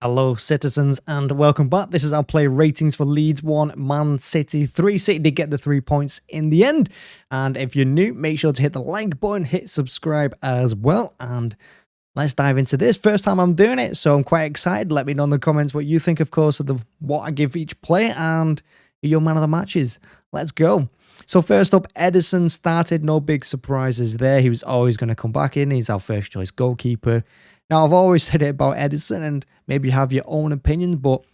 Hello, citizens, and welcome back. This is our play ratings for Leeds 1, Man City 3. City did get the 3 points in the end. And if you're new, make sure to hit the like button, hit subscribe as well. And let's dive into this. First time I'm doing it, so I'm quite excited. Let me know in the comments what you think, of course, of what I give each play and who your man of the match is. Let's go. So first up, Ederson started. No big surprises there. He was always going to come back in. He's our first choice goalkeeper. Now, I've always said it about Ederson, and maybe you have your own opinions, but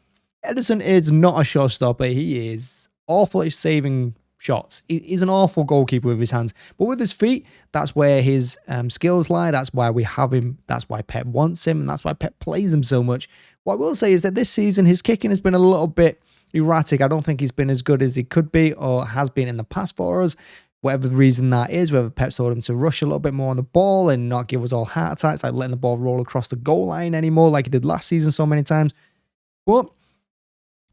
Ederson is not a shot-stopper. He is awful at saving shots. He's an awful goalkeeper with his hands. But with his feet, that's where his skills lie. That's why we have him. That's why Pep wants him, and that's why Pep plays him so much. What I will say is that this season, his kicking has been a little bit erratic. I don't think he's been as good as he could be or has been in the past for us. Whatever the reason that is, whether Pep told him to rush a little bit more on the ball and not give us all heart attacks, like letting the ball roll across the goal line anymore like he did last season so many times. But,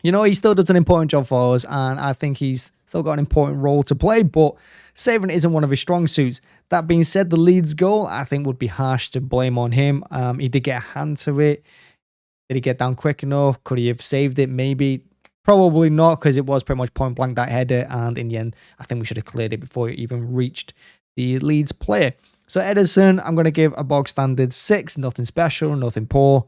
you know, he still does an important job for us, and I think he's still got an important role to play, but saving isn't one of his strong suits. That being said, the Leeds goal, I think, would be harsh to blame on him. He did get a hand to it. Did he get down quick enough? Could he have saved it? Maybe. Probably not, because it was pretty much point blank, that header, and in the end, I think we should have cleared it before it even reached the Leeds player. So Ederson, I'm going to give a bog standard 6, nothing special, nothing poor.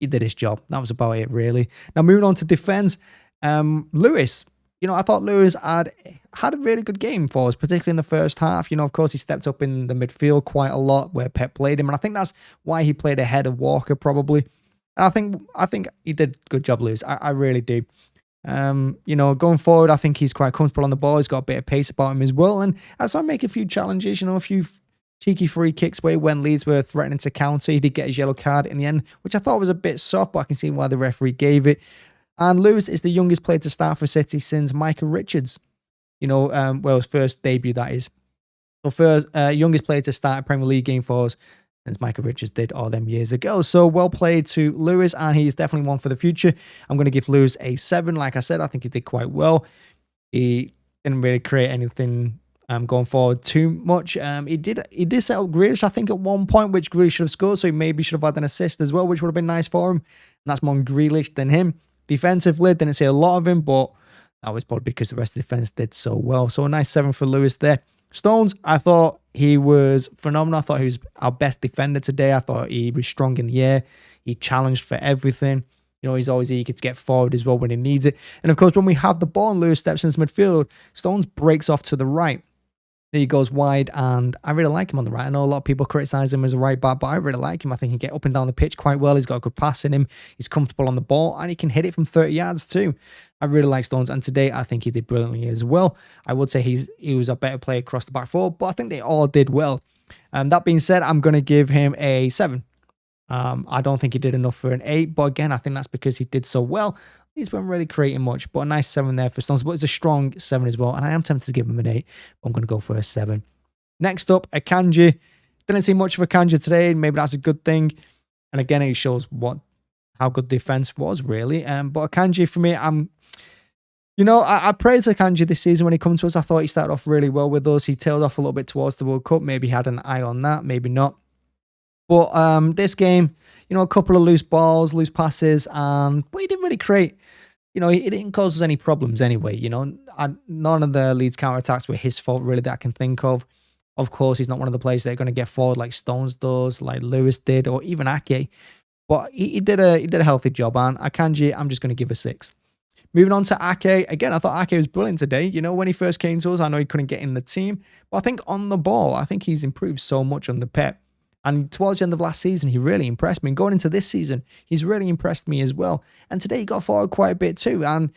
He did his job. That was about it, really. Now, moving on to defence, Lewis. You know, I thought Lewis had a really good game for us, particularly in the first half. You know, of course, he stepped up in the midfield quite a lot where Pep played him, and I think that's why he played ahead of Walker, probably. And I think he did a good job, Lewis. I really do. You know, going forward, I think he's quite comfortable on the ball. He's got a bit of pace about him as well. And as I make a few challenges, you know, a few cheeky free kicks where when Leeds were threatening to counter, he did get his yellow card in the end, which I thought was a bit soft, but I can see why the referee gave it. And Lewis is the youngest player to start for City since Micah Richards, you know, well, his first debut, that is. So first, youngest player to start a Premier League game for us since Micah Richards did all them years ago. So well played to Lewis, and he's definitely one for the future. I'm going to give Lewis a 7. Like I said, I think he did quite well. He didn't really create anything going forward too much. He did set up Grealish, I think, at one point, which Grealish should have scored, so he maybe should have had an assist as well, which would have been nice for him. And that's more Grealish than him. Defensively, didn't see a lot of him, but that was probably because the rest of the defense did so well. So a nice 7 for Lewis there. Stones, I thought he was phenomenal. I thought he was our best defender today. I thought he was strong in the air. He challenged for everything. You know, he's always eager to get forward as well when he needs it. And of course, when we have the ball and Lewis steps into midfield, Stones breaks off to the right. He goes wide, and I really like him on the right. I know a lot of people criticize him as a right back, but I really like him. I think he can get up and down the pitch quite well. He's got a good pass in him. He's comfortable on the ball, and he can hit it from 30 yards too. I really like Stones, and today I think he did brilliantly as well. I would say he was a better player across the back four, but I think they all did well. That being said, I'm going to give him a 7. I don't think he did enough for an 8, but again, I think that's because he did so well. These weren't really creating much, but a nice 7 there for Stones. But it's a strong 7 as well, and I am tempted to give him an 8, but I'm going to go for a 7. Next up, Akanji. Didn't see much of Akanji today. Maybe that's a good thing. And again, it shows how good defense was, really. But Akanji, for me, I praise Akanji this season when he comes to us. I thought he started off really well with us. He tailed off a little bit towards the World Cup. Maybe he had an eye on that, maybe not. But this game, you know, a couple of loose balls, loose passes, but he didn't really create, you know, it didn't cause us any problems anyway. You know, none of the Leeds counterattacks were his fault, really, that I can think of. Of course, he's not one of the players that are going to get forward like Stones does, like Lewis did, or even Ake. But he did a healthy job, and Akanji, I'm just going to give a 6. Moving on to Ake. Again, I thought Ake was brilliant today. You know, when he first came to us, I know he couldn't get in the team, but I think on the ball, I think he's improved so much under Pep. And towards the end of last season, he really impressed me. And going into this season, he's really impressed me as well. And today he got forward quite a bit too. And,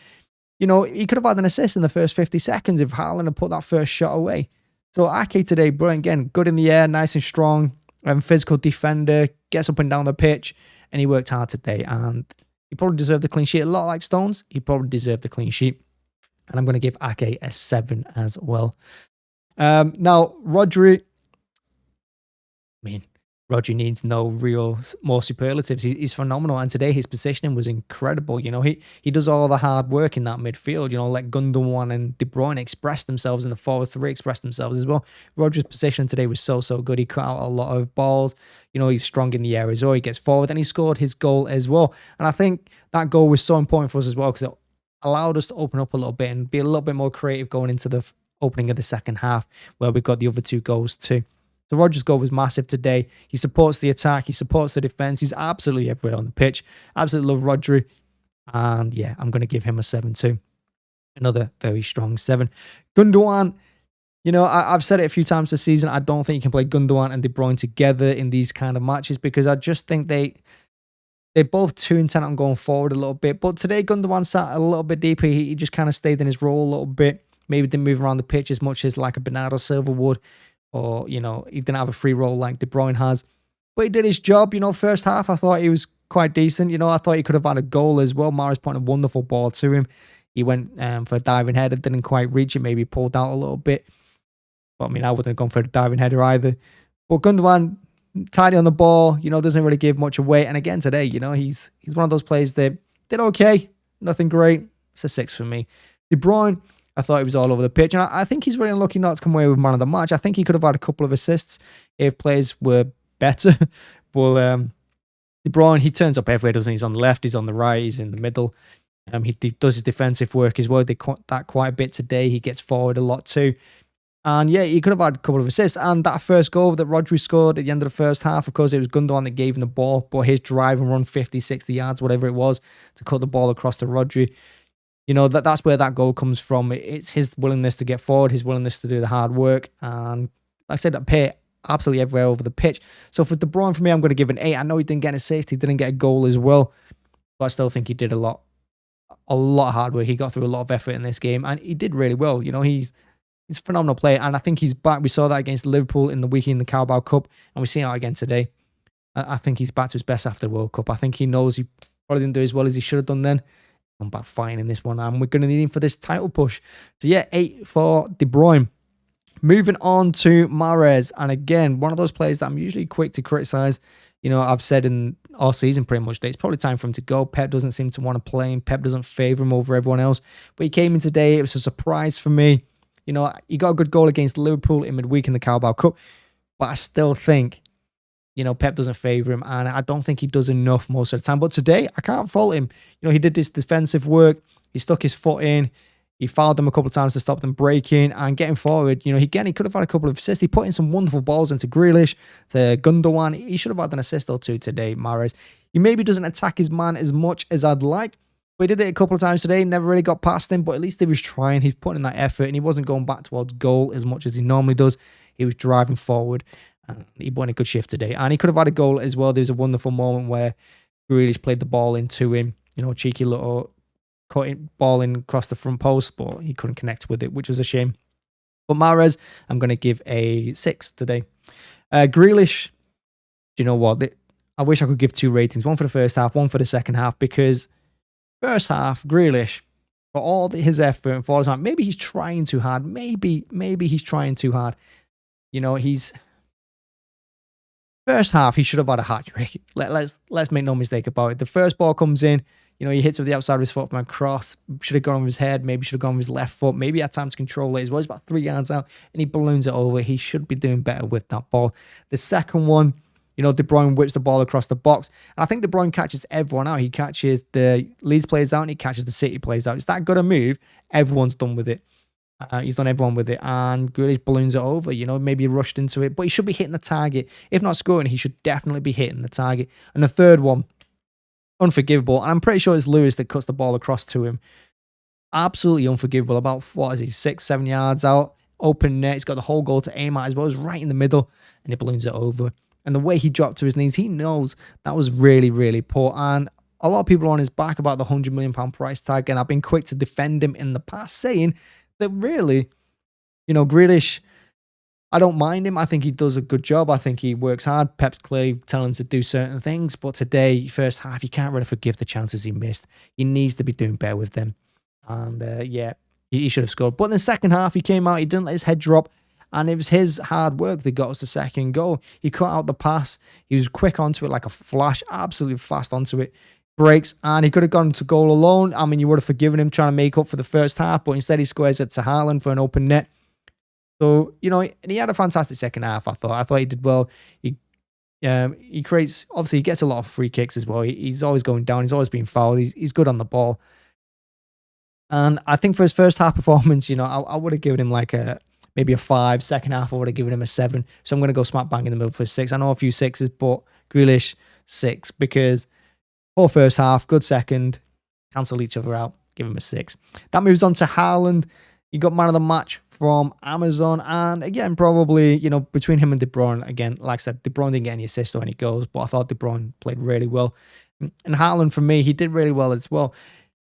you know, he could have had an assist in the first 50 seconds if Haaland had put that first shot away. So Ake today, brilliant. Again, good in the air, nice and strong, physical defender, gets up and down the pitch, and he worked hard today. And he probably deserved the clean sheet. A lot like Stones, he probably deserved the clean sheet. And I'm going to give Ake a 7 as well. Now, Rodri, Rodri needs no real more superlatives. He's phenomenal, and today his positioning was incredible. He does all the hard work in that midfield. Let Gundogan and De Bruyne express themselves, in the forward three express themselves as well. Rodri's position today was so good. He cut out a lot of balls. He's strong in the air as well. He gets forward, and he scored his goal as well. And I think that goal was so important for us as well, because it allowed us to open up a little bit and be a little bit more creative going into the opening of the second half, where we got the other two goals too. So Rodri's goal was massive today. He supports the attack. He supports the defense. He's absolutely everywhere on the pitch. Absolutely love Rodri. And yeah, I'm going to give him a 7 too. Another very strong 7. Gundogan, I've said it a few times this season. I don't think you can play Gundogan and De Bruyne together in these kind of matches, because I just think they're both too intent on going forward a little bit. But today, Gundogan sat a little bit deeper. He just kind of stayed in his role a little bit. Maybe didn't move around the pitch as much as like a Bernardo Silva would. Or, he didn't have a free role like De Bruyne has. But he did his job. First half, I thought he was quite decent. I thought he could have had a goal as well. Mahrez put a wonderful ball to him. He went for a diving header, didn't quite reach it. Maybe pulled out a little bit. But, I wouldn't have gone for a diving header either. But Gundogan, tidy on the ball, doesn't really give much away. And again today, he's one of those players that did okay. Nothing great. It's a 6 for me. De Bruyne, I thought he was all over the pitch. And I think he's really unlucky not to come away with man of the match. I think he could have had a couple of assists if players were better. But De Bruyne, he turns up everywhere, doesn't he? He's on the left, he's on the right, he's in the middle. He does his defensive work as well. They did that quite a bit today. He gets forward a lot too. And yeah, he could have had a couple of assists. And that first goal that Rodri scored at the end of the first half, of course, it was Gundogan that gave him the ball. But his drive and run 50, 60 yards, whatever it was, to cut the ball across to Rodri, that's where that goal comes from. It's his willingness to get forward, his willingness to do the hard work. And like I said, appear absolutely everywhere over the pitch. So for De Bruyne, for me, I'm going to give an 8. I know he didn't get an assist. He didn't get a goal as well. But I still think he did a lot of hard work. He got through a lot of effort in this game. And he did really well. He's a phenomenal player. And I think he's back. We saw that against Liverpool in the weekend in the Carabao Cup. And we're seeing it again today. I think he's back to his best after the World Cup. I think he knows he probably didn't do as well as he should have done then. Come back fine in this one, and we're going to need him for this title push. So yeah, 8 for De Bruyne. Moving on to Mahrez, and again, one of those players that I'm usually quick to criticize. I've said in all season pretty much that it's probably time for him to go. Pep doesn't seem to want to play him. Pep doesn't favour him over everyone else. But he came in today. It was a surprise for me. He got a good goal against Liverpool in midweek in the Carabao Cup, but I still think Pep doesn't favour him, and I don't think he does enough most of the time. But today, I can't fault him. He did this defensive work. He stuck his foot in. He fouled them a couple of times to stop them breaking and getting forward. He could have had a couple of assists. He put in some wonderful balls into Grealish, to Gundogan. He should have had an assist or two today, Mahrez. He maybe doesn't attack his man as much as I'd like, but he did it a couple of times today. Never really got past him, but at least he was trying. He's putting in that effort, and he wasn't going back towards goal as much as he normally does. He was driving forward. He won a good shift today. And he could have had a goal as well. There was a wonderful moment where Grealish played the ball into him. Cheeky little cutting ball in across the front post, but he couldn't connect with it, which was a shame. But Mahrez, I'm going to give a 6 today. Grealish, do you know what? I wish I could give 2 ratings. One for the first half, one for the second half, because first half, Grealish, for all his effort and for all his time, maybe he's trying too hard. Maybe he's trying too hard. He's... First half, he should have had a hat-trick. Let's make no mistake about it. The first ball comes in, he hits with the outside of his foot from a cross. Should have gone with his head, maybe should have gone with his left foot. Maybe he had time to control it as well. He's about 3 yards out, and he balloons it over. He should be doing better with that ball. The second one, De Bruyne whips the ball across the box. And I think De Bruyne catches everyone out. He catches the Leeds players out, and he catches the City players out. It's that good a move. Everyone's done with it. He's done everyone with it, and Grealish balloons it over. Maybe he rushed into it, but he should be hitting the target. If not scoring, he should definitely be hitting the target. And the third one, unforgivable. And I'm pretty sure it's Lewis that cuts the ball across to him. Absolutely unforgivable. About, 6, 7 yards out. Open net. He's got the whole goal to aim at as well. It's right in the middle, and he balloons it over. And the way he dropped to his knees, he knows that was really, really poor. And a lot of people are on his back about the £100 million price tag, and I've been quick to defend him in the past, saying that really, Grealish, I don't mind him. I think he does a good job. I think he works hard. Pep's clearly telling him to do certain things. But today, first half, you can't really forgive the chances he missed. He needs to be doing better with them. And yeah, he should have scored. But in the second half, he came out. He didn't let his head drop. And it was his hard work that got us the second goal. He cut out the pass. He was quick onto it like a flash, absolutely fast onto it. Breaks, and he could have gone to goal alone. I mean, you would have forgiven him trying to make up for the first half, but instead he squares it to Haaland for an open net. So, and he had a fantastic second half, I thought. I thought he did well. He creates, obviously, he gets a lot of free kicks as well. He's always going down. He's always being fouled. He's good on the ball. And I think for his first half performance, I would have given him like maybe a 5. Second half, I would have given him a 7. So I'm going to go smack bang in the middle for a 6. I know a few 6s, but Grealish, 6, because poor first half, good second, cancel each other out, give him a 6. That moves on to Haaland. He got man of the match from Amazon. And again, probably, between him and De Bruyne, again, like I said, De Bruyne didn't get any assists or any goals, but I thought De Bruyne played really well. And Haaland, for me, he did really well as well.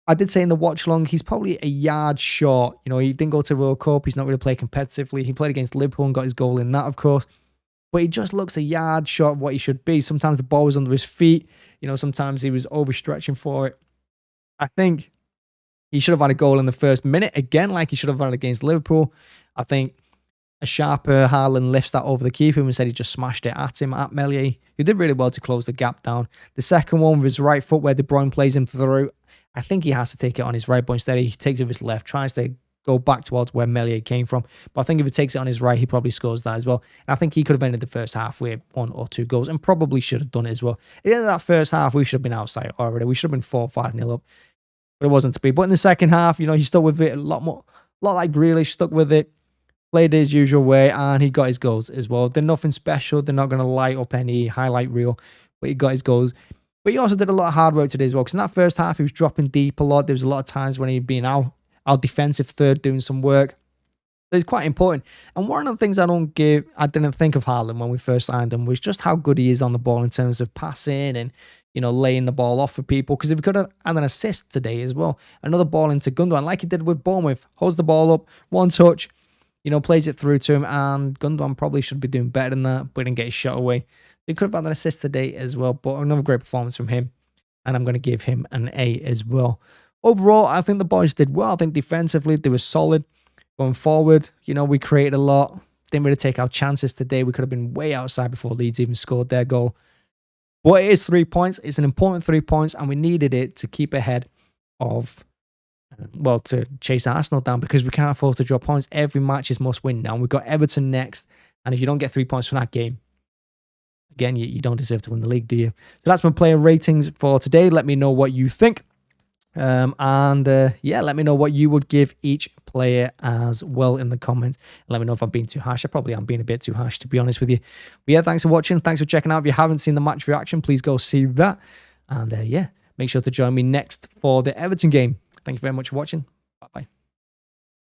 I did say in the watch long, he's probably a yard short. He didn't go to the World Cup. He's not really played competitively. He played against Liverpool and got his goal in that, of course. But he just looks a yard short of what he should be. Sometimes the ball was under his feet. Sometimes he was overstretching for it. I think he should have had a goal in the first minute, again, like he should have had against Liverpool. I think a sharper Haaland lifts that over the keeper and said he just smashed it at him, at Meslier, who did really well to close the gap down. The second one with his right foot where De Bruyne plays him through. I think he has to take it on his right, but instead he takes it with his left, tries to go back towards where Meslier came from. But I think if he takes it on his right, he probably scores that as well. And I think he could have ended the first half with 1 or 2 goals and probably should have done it as well. At the end of that first half, we should have been outside already. We should have been 4-5-0 up. But it wasn't to be. But in the second half, he stuck with it a lot like Grealish, stuck with it, played his usual way, and he got his goals as well. They're nothing special. They're not going to light up any highlight reel, but he got his goals. But he also did a lot of hard work today as well, because in that first half, he was dropping deep a lot. There was a lot of times when he'd been out defensive third doing some work. So it's quite important. And one of the things I didn't think of Haaland when we first signed him was just how good he is on the ball in terms of passing and, laying the ball off for people. Because if he could have had an assist today as well, another ball into Gundogan, like he did with Bournemouth, holds the ball up, one touch, plays it through to him, and Gundogan probably should be doing better than that, but didn't get his shot away. He could have had an assist today as well, but another great performance from him, and I'm going to give him an A as well. Overall, I think the boys did well. I think defensively, they were solid. Going forward, we created a lot. Didn't really take our chances today. We could have been way outside before Leeds even scored their goal. But it is 3 points. It's an important 3 points, and we needed it to keep ahead of, to chase Arsenal down, because we can't afford to drop points. Every match is must win now. We've got Everton next, and if you don't get 3 points from that game, again, you don't deserve to win the league, do you? So that's my player ratings for today. Let me know what you think. Let me know what you would give each player as well in the comments. Let me know if I'm being too harsh. I probably am being a bit too harsh, to be honest with you. But yeah, thanks for watching. Thanks for checking out. If you haven't seen the match reaction, please go see that. And make sure to join me next for the Everton game. Thank you very much for watching. Bye-bye.